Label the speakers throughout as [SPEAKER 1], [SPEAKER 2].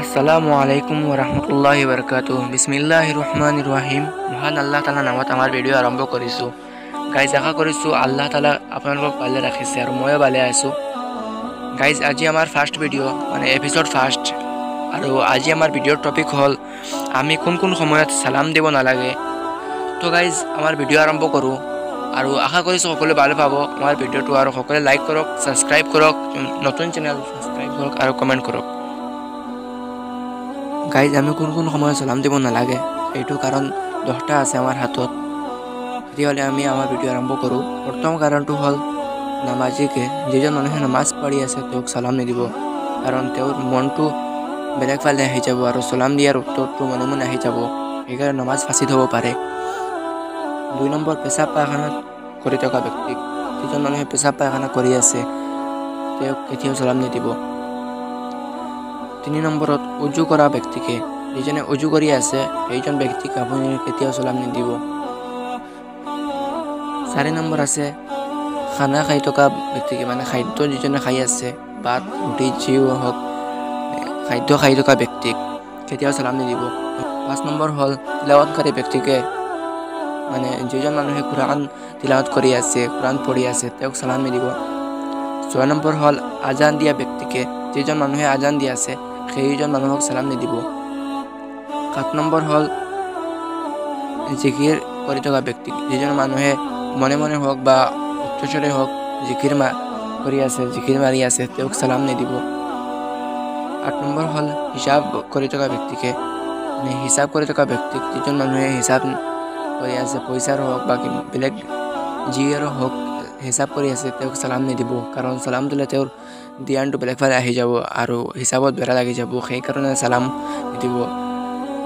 [SPEAKER 1] Assalamualaikum warahmatullahi wabarakatuh. Bismillahirrahmanirrahim. মহান আল্লাহ তাআলাৰ নামত আমাৰ ভিডিঅ' আৰম্ভ কৰিছোঁ। গাইজ আশা কৰিছোঁ আল্লাহ তাআলা আপোনালোকক ভালে ৰাখিছে আৰু ময়ো ভালে আছোঁ। গাইজ আজি আমাৰ ফাৰ্ষ্ট ভিডিঅ' মানে এপিছড ফাৰ্ষ্ট, আৰু আজি আমাৰ ভিডিঅ'ৰ টপিক হ'ল আমি কোন সময়ত সালাম দিব নালাগে। তো গাইজ আমাৰ ভিডিঅ' আৰম্ভ কৰোঁ আৰু আশা কৰিছোঁ সকলোৱে ভাল পাব আমাৰ ভিডিঅ'টো, আৰু সকলোৱে লাইক কৰক, ছাবস্ক্ৰাইব কৰক, নতুন চেনেল ছাবস্ক্ৰাইব কৰক আৰু কমেণ্ট কৰক। গাইজ আমি কোন সময়ত সালাম দিব নালাগে এইটো কাৰণ 10টা আছে আমাৰ হাতত। তেতিয়াহ'লে আমি আমাৰ ভিডিঅ' আৰম্ভ কৰোঁ। প্ৰথম কাৰণটো হ'ল নামাজিকে, যিজন মানুহে নামাজ পঢ়ি আছে তেওঁক সালাম নিদিব, কাৰণ তেওঁৰ মনটো বেলেগ ফালে আহি যাব আৰু সালাম দিয়াৰ উত্তৰটো মনে মনে আহি যাব, সেইকাৰণে নামাজ ফাঁচি থ'ব পাৰে। 2 নম্বৰ, পেচাব পায়খানা কৰি থকা ব্যক্তিক, যিজন মানুহে পেচাব পায়খানা কৰি আছে তেওঁক কেতিয়াও সালাম নিদিব। 3 নম্বৰত, উজু কৰা ব্যক্তিকে, যিজনে উজু কৰি আছে সেইজন ব্যক্তিক আপুনি কেতিয়াও সালাম নিদিব। 4 নম্বৰ আছে খানা খাই থকা ব্যক্তিকে, মানে খাদ্য যিজনে খাই আছে, ভাত ৰুটি যিও হওক খাদ্য খাই থকা ব্যক্তিক কেতিয়াও সালাম নিদিব। 5 নম্বৰ হ'ল তিলাৱতকাৰী ব্যক্তিকে, মানে যিজন মানুহে কোৰআন তিলাৱত কৰি আছে, কোৰআন পঢ়ি আছে তেওঁক সালাম নিদিব। 6 নম্বৰ হ'ল আজান দিয়া ব্যক্তিকে, যিজন মানুহে আজান দি আছে সেইজন মানুহক সালাম নিদিব। 7 নম্বৰ হ'ল জিকিৰ কৰি থকা ব্যক্তিক, যিজন মানুহে মনে মনে হওক বা উচ্চস্বৰে হওক জিকিৰ কৰি আছে, জিকিৰ মাৰি আছে তেওঁক সালাম নিদিব। 8 নম্বৰ হ'ল হিচাপ কৰি থকা ব্যক্তিকে, মানে হিচাপ কৰি থকা ব্যক্তিক, যিজন মানুহে হিচাপ কৰি আছে পইচাৰ হওক বা বেলেগ যিয়েৰো হওক হিচাপ কৰি আছে তেওঁক সালাম নিদিব, কাৰণ সালাম দিলে তেওঁৰ ধ্যানটো বেলেগ ফালে আহি যাব আৰু হিচাপত বেয়া লাগি যাব, সেইকাৰণে সালাম নিদিব।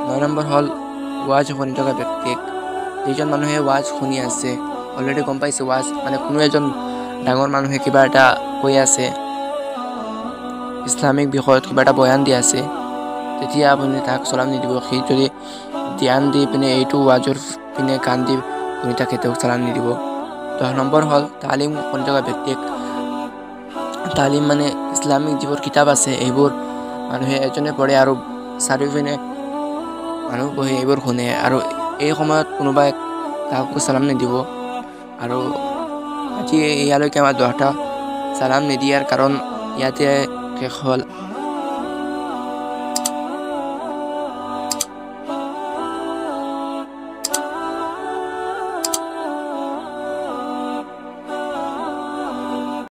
[SPEAKER 1] 9 নম্বৰ হ'ল ৱাজ শুনি থকা ব্যক্তিক, যিজন মানুহে ৱাজ শুনি আছে, অলৰেডি গম পাইছে ৱাজ মানে কোনো এজন ডাঙৰ মানুহে কিবা এটা কৈ আছে, ইছলামিক বিষয়ত কিবা এটা বয়ান দি আছে, তেতিয়া আপুনি তাক সালাম নিদিব। সি যদি ধ্যান দি পিনে এইটো ৱাজৰ পিনে কাণ দি শুনি থাকে তেওঁক সালাম নিদিব। 10 নম্বৰ হ'ল তালিম শুনি থকা ব্যক্তিক, তালিম মানে ইছলামিক যিবোৰ কিতাপ আছে এইবোৰ মানুহে এজনে পঢ়ে আৰু চাৰিওপিনে মানুহ বহি এইবোৰ শুনে, আৰু এই সময়ত কোনোবাই কাকো সালাম নিদিব। আৰু আজি ইয়ালৈকে আমাৰ 10টা সালাম নিদিয়াৰ কাৰণ ইয়াতে শেষ হ'ল।